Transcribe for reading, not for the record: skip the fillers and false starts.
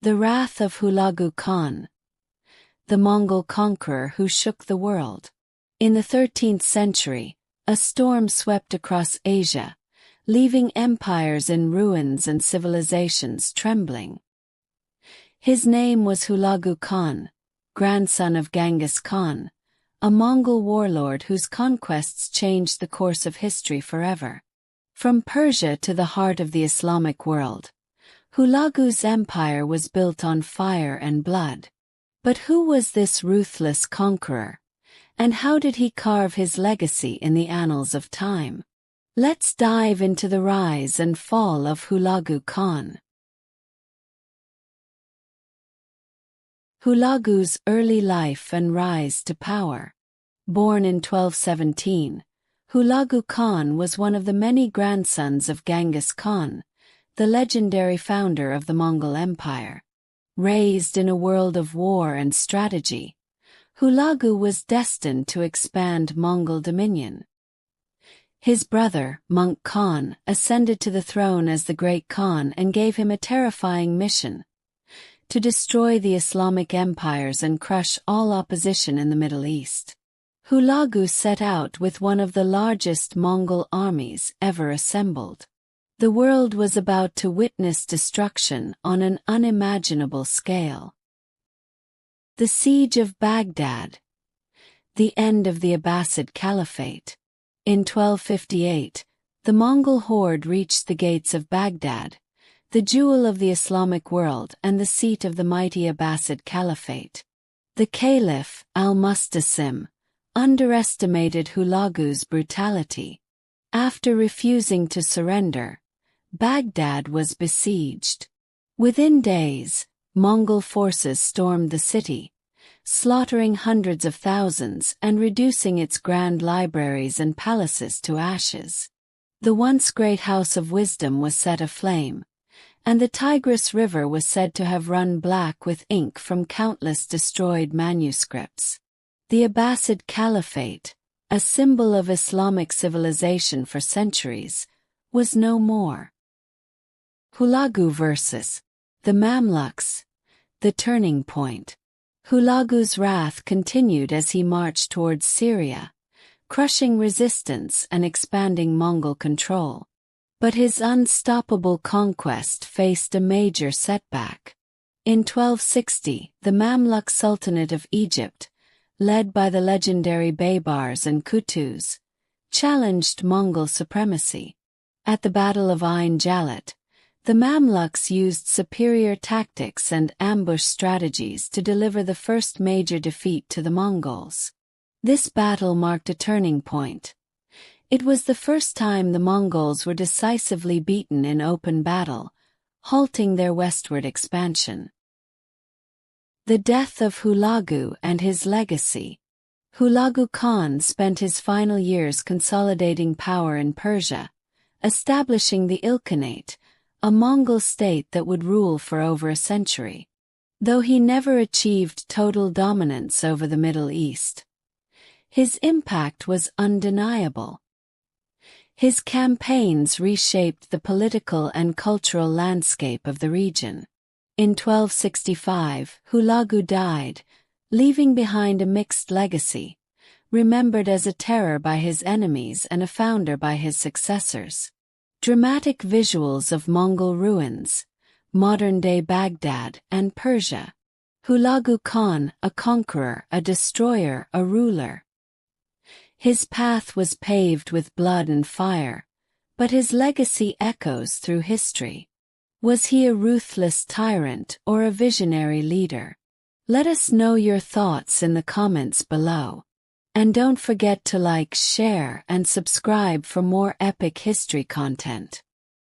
The wrath of Hulagu Khan, the Mongol conqueror who shook the world. In the 13th century, a storm swept across Asia, leaving empires in ruins and civilizations trembling. His name was Hulagu Khan, grandson of Genghis Khan, a Mongol warlord whose conquests changed the course of history forever. From Persia to the heart of the Islamic world, Hulagu's empire was built on fire and blood. But who was this ruthless conqueror, and how did he carve his legacy in the annals of time? Let's dive into the rise and fall of Hulagu Khan. Hulagu's early life and rise to power. Born in 1217, Hulagu Khan was one of the many grandsons of Genghis Khan, the legendary founder of the Mongol Empire. Raised in a world of war and strategy, Hulagu was destined to expand Mongol dominion. His brother, Monk Khan, ascended to the throne as the Great Khan and gave him a terrifying mission: to destroy the Islamic empires and crush all opposition in the Middle East. Hulagu set out with one of the largest Mongol armies ever assembled. The world was about to witness destruction on an unimaginable scale. The Siege of Baghdad. The end of the Abbasid Caliphate. In 1258, the Mongol horde reached the gates of Baghdad, the jewel of the Islamic world and the seat of the mighty Abbasid Caliphate. The Caliph, al-Mustasim, underestimated Hulagu's brutality. After refusing to surrender, Baghdad was besieged. Within days, Mongol forces stormed the city, slaughtering hundreds of thousands and reducing its grand libraries and palaces to ashes. The once great House of Wisdom was set aflame, and the Tigris River was said to have run black with ink from countless destroyed manuscripts. The Abbasid Caliphate, a symbol of Islamic civilization for centuries, was no more. Hulagu versus the Mamluks, the turning point. Hulagu's wrath continued as he marched towards Syria, crushing resistance and expanding Mongol control. But his unstoppable conquest faced a major setback. In 1260, the Mamluk Sultanate of Egypt, led by the legendary Baybars and Kutus, challenged Mongol supremacy. At the Battle of Ain Jalut, the Mamluks used superior tactics and ambush strategies to deliver the first major defeat to the Mongols. This battle marked a turning point. It was the first time the Mongols were decisively beaten in open battle, halting their westward expansion. The death of Hulagu and his legacy. Hulagu Khan spent his final years consolidating power in Persia, establishing the Ilkhanate, a Mongol state that would rule for over a century. Though he never achieved total dominance over the Middle East, his impact was undeniable. His campaigns reshaped the political and cultural landscape of the region. In 1265, Hulagu died, leaving behind a mixed legacy, remembered as a terror by his enemies and a founder by his successors. Dramatic visuals of Mongol ruins, modern-day Baghdad and Persia. Hulagu Khan, a conqueror, a destroyer, a ruler. His path was paved with blood and fire, but his legacy echoes through history. Was he a ruthless tyrant or a visionary leader? Let us know your thoughts in the comments below. And don't forget to like, share, and subscribe for more epic history content.